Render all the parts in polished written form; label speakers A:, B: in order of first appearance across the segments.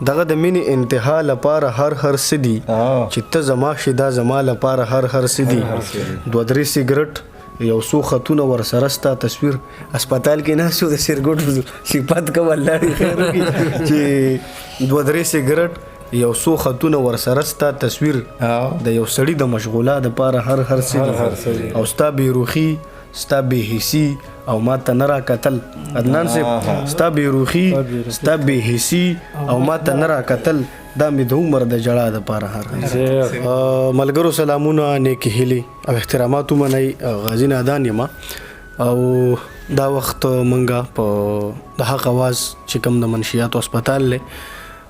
A: دغه د مینې انتها لپاره هر سدي چې ته زما شي دا زما لپاره هر سدي 2-3 سیګریټ یو څو خطونه ورسره ستا تصویر هسپتال کې نه شو د سرګوټ صفت کوم الله دې خیر وکړي چې 2-3 سیګریټ یو څو خطونه ورسره ستا تصویر د یو سړي د مشغوله لپاره هر سدي او ستا بیروخي ستا بېحسي او ما ته نه راکتل عدنان صاحب ستا بېروخي ستا بېحسي او ما ته نه راکتل دا مې د عمر د جړا دپاره هر ملګرو سلامونه نیکې هیلې او احترامات ومنئ غازي نادان یم او دا وخت منګه په د حق اواز چې کوم د منشیاتو هسپتال دی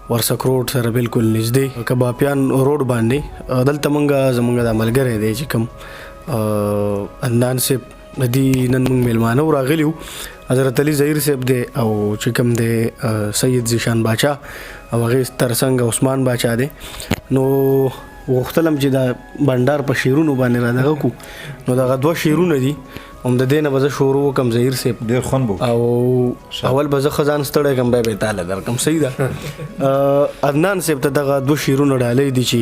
A: ورسک روډ سره بالکل نږدې کبابیان روډ باندې دلته منګه زمونږ د ملګری دی چې کوم عدنان صاحب د دې نن موږ میلمانه راغلي حضرت علي ظهیر صاحب دی او چې کوم دی سید ذیشان باچا او هغې ترڅنګ عثمان باچا دی نو غوښتلم چې دا بنډار په شعرونو باندې را دغه کړو نو دغه 2 شعرونه دي هم د دې نه به زه شروع وکړم ظهیر صاحب
B: ډېر خوند به
A: او اول به زه ښه ځان ستړی کړم بیا به یې تاله درکړم صحیح ده عدنان صاحب ته دغه 2 شعرونه ډالۍ دي چې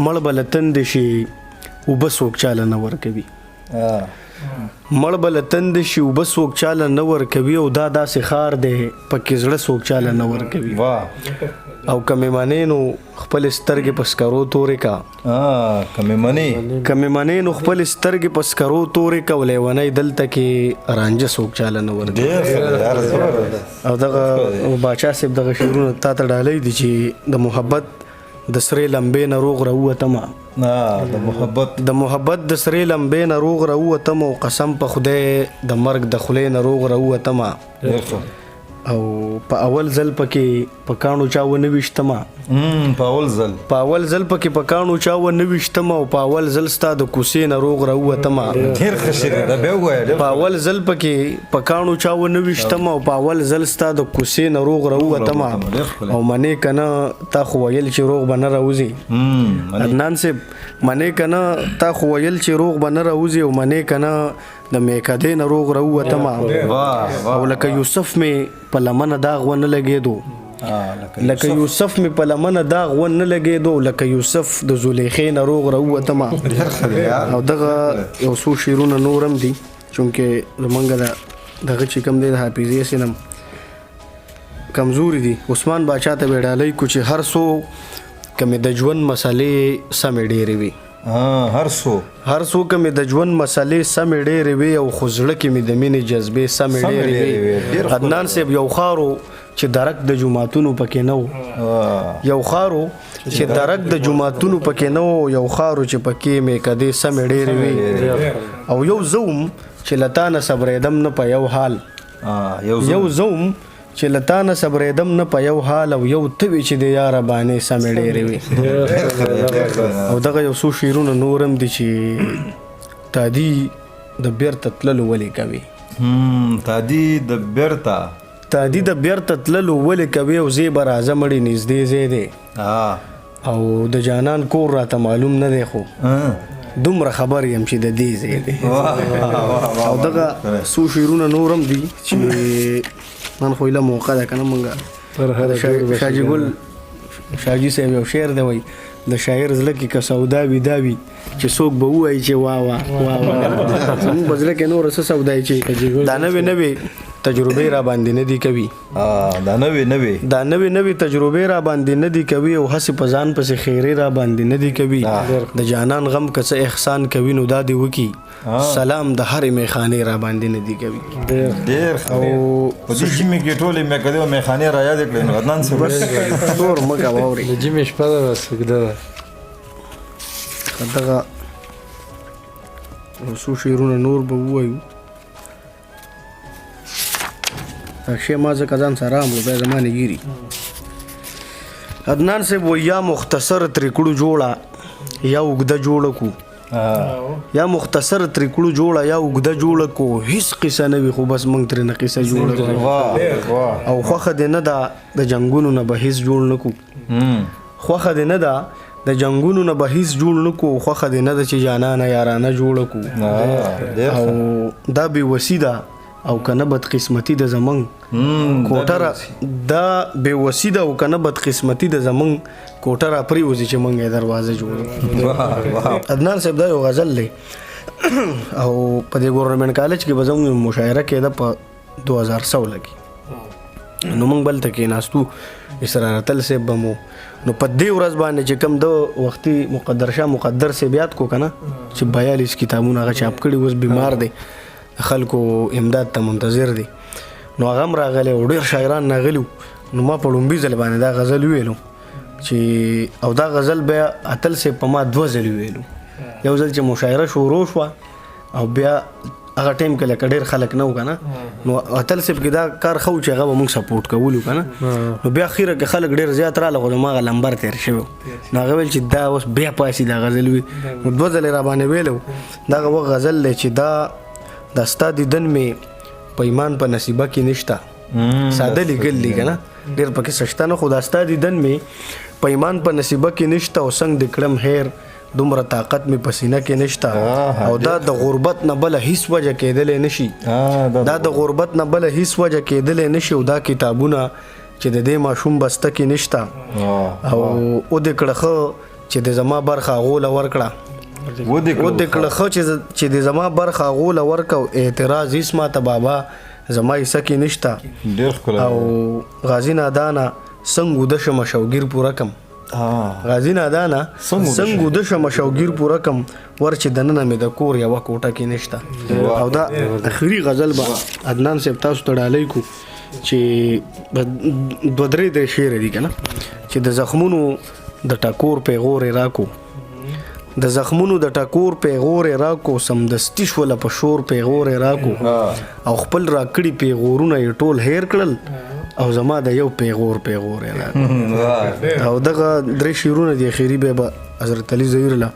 A: مړ به له تندې شي اوبه څوک چاله نه ورکوي مړ به له تندې شي اوبه څوک چاله نه ورکوي او دا داسې ښار دی پکې زړه څوک چاله نه ورکوي او که مې منې نو خپلې سترګې په سکرو تورې کا
B: که
A: مې منې نو خپلې سترګې په سکرو تورې کا لیونی دلته کې رانجه څوک چاله نه ورکوي او دغه باچا صاحب دغه شعرونه تا ته ډالۍ دي چې د محبت د سرې لمبې نه روغ راووتمه د محبت د سرې لمبې نه روغ راووتمه او قسم په خدای د مرګ د خولې نه روغ راووتمه او په اول ځل پکې په کاڼو چا ونه ویشتمه
B: په اول
A: ځل پکې په کاڼو چا ونه ویشتمه او په اول ځل ستا د کوڅې نه روغ راووتمه په اول ځل پکې په کاڼو چا ونه ویشتمه او په اول ځل ستا د کوڅې نه روغ راووتمه او منې که نه تا خو ویل چې روغ به نه راوځي عدنان صاحب منې که نه تا خو ویل چې روغ به نه راوځي او منې که نه د میکدې نه روغ راووتمه او لکه یوسف مې په لمنه داغ ونه لګېدو لکه یوسف مې په لمنه داغ ونه لګېدو لکه یوسف د زلیخې نه روغ راووتمه او دغه یو څو شعرونه نور هم دي چونکې زمونږ دغه چې کوم دی د حافظې سینم کمزوري دي عثمان باچا ته به ډالۍ کو چې هر څو که مې د ژوند مسلې سمې ډېرې وي
B: هر څو
A: که مې د ژوند مسلې سمې ډېرې وي او خو زړه کې مې د مینې جذبې سمې ډېرې وي عدنان صاحب یو ښار چې درک د جوماتونو پکې نه و یو ښار چې درک د جوماتونو پکې نه و یو ښار چې پکې میکدې سمې ډېرې وي او یو زوم چې له تا نه صبرېدم نه په یو حال یو زوم چې له تا نه صبرېدم نه په یو حال او یو ته وي چې د یاره باندې سمې ډېرې وي او دغه یو څو شعرونه نور هم دي چې تادي د بیرته تللو ولې کوي تادي د بیرته تللو ولې کوي او زی به راځه مړې نږدې ځای دی او د جانان کور راته معلوم نه دی خو دومره خبر یم چې د دې ځای دی او دغه څو شعرونه نور هم دي چې نن خو ایله موقع ده که نه مونږ شاجي ګل شاجي صاحب یو شعر دی وایي د شاعر زړه کې که سودا وي دا وي چې څوک به ووایي چې وا زموږ په زړه کې نوره څه سودا چې دا نوې تجربې را باندې نه دي کوي دا نوې تجربې را باندې نه دي کوي او هسې په ځان پسې خیرې را باندې نه دي کوي د جانان غم که څه احسان کوي نو دا دی وکي سلام د هرې میخانې را باندې نه دي کوي
B: ډېر او په دې ژمي کې ټولې میکدې او میخانې را یادې کړې نو عدنان صاحب
A: بس نور مه کوه واورې
C: د ژمي شپه ده بس اوږده ده
A: دغه یو څو شعرونه نور به ووایو شی ما ځکه ځان سره راوړو بیا زما نه ګیري عدنان صاحب وایي یا مختصر ترې کړو جوړه یا اوږده جوړه کو یا مختصر ترې کړو جوړه یا اوږده جوړه کو هیڅ قصه نه وي خو بس موږ ترې نه قصه جوړه کړو او خوښه دې نه ده د جنګونو نه به هیڅ جوړ نه کو خوښه دې نه ده د جنګونو نه به هیڅ جوړ نه کو خوښه دې نه ده چې جانانه یارانه جوړه کو او دا بې وسي ده او کنه بد قسمتي د زمون کوټه دا بے وسیده او کنه بد قسمتي د زمون کوټه را پری وځي چې مونږه دروازه جوړو. عدنان صاحب دا یو غزل دی او په دې ګورنمنت کالج کې به زموږ مشاعره کېده په 2016 کې. نو مونږ بل ته کېناستو اسرار تل صاحب به مو نو په دې ورځ باندې چې کوم د وختي مقدر شاه مقدر صاحب یاد کو کنه چې 42 کتابونه هغه چاپ کړي اوس بیمار دی خلکو امداد ته منتظر دي. نو هغه هم راغلی او ډېر شاعران راغلي نو ما په لومبي ځل باندې دا غزل ویلو چې او دا غزل بیا اتل صاحب په ما 2 ځل ویلو. یو ځل چې مشاعره شروع شوه او بیا هغه ټیم کې لکه ډېر خلک نه و که نه نو اتل صاحب کې دا کار ښه و چې هغه به موږ سپورټ کولو که نه نو بیا اخیره کې خلک ډېر زیات راغله خو زما هغه لمبر تېر شوی و نو هغه ویل چې دا اوس بیا پاسې دا غزل وي نو 2 ځلې را باندې ویلی دا هغه وخت غزل دی چې دا ستا دیدن مې په ایمان په نصیبه کې نشته ساده لیکل دی که نه ډېر پکې سشته نه خو دا ستا دیدن مې په ایمان په نصیبه کې نشته او څنګ د کړم هیر دومره طاقت مې په سینه کې نشته او دا د غربت نه بله هیڅ وجه کېدلی نشي دا د غربت نه بله هیڅ وجه کېدلی نشي او دا کتابونه چې د دې ماشوم بسته کې نشته او او د کړه ښه چې د زما برخه هغو له ورکړه و د کړه ښه چې د زما برخه هغو له ورکه او اعتراض هیڅ ماته بابا زما حصه کې نشته او غازي نادانه څنګه وده شمه شوګیر پوره کم غازي نادانه څنګه وده شمه شوګیر پوره کم ور چې دننه مې د کور یوه کوټه کې نشته. او دا اخري غزل به عدنان صاحب تاسو ته ډالۍ کو چې 2-3 شعر دي که نه چې د زخمونو د ټکور پیغور راکو د زخمونو د ټکور پیغور راکو سمدستي شوله په شور پیغور راکو او خپل راکړي پیغورونه یې ټول هیر کړل او زما د یو پیغور راکو. او دغه 3 شعرونه دي اخیری به حضرت علي ظهیر الله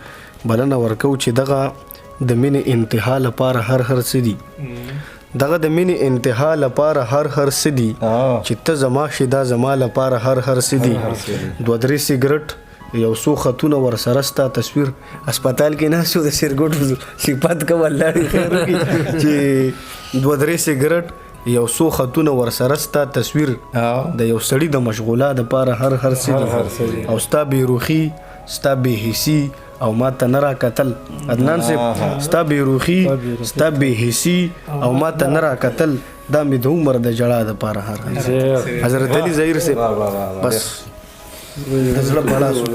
A: بلنه ورکو چې دغه د مینې انتها لپاره هر څه دي دغه د مینې انتها لپاره هر څه دي چې ته زما شې دا زما لپاره هر څه دي 2-3 سیګرټ یو څو خطونه ورسره ستا تصویر هسپتال کې ناست یو د سرګوټو صفت کوه الله دې خیر وکړي چې 2-3 سیګرټ یو څو خطونه ورسره ستا تصویر د یو سړي د مشغولا دپاره هر څه دي او ستا بېروخي ستا بېحسي او ما ته نه راکتل عدنان صاحب ستا بېروخي ستا بېحسي او ما ته نه راکتل دا مې د عمر د جړا دپاره هر حضرت علي ظهیر صاحب بس زړه بړا شو.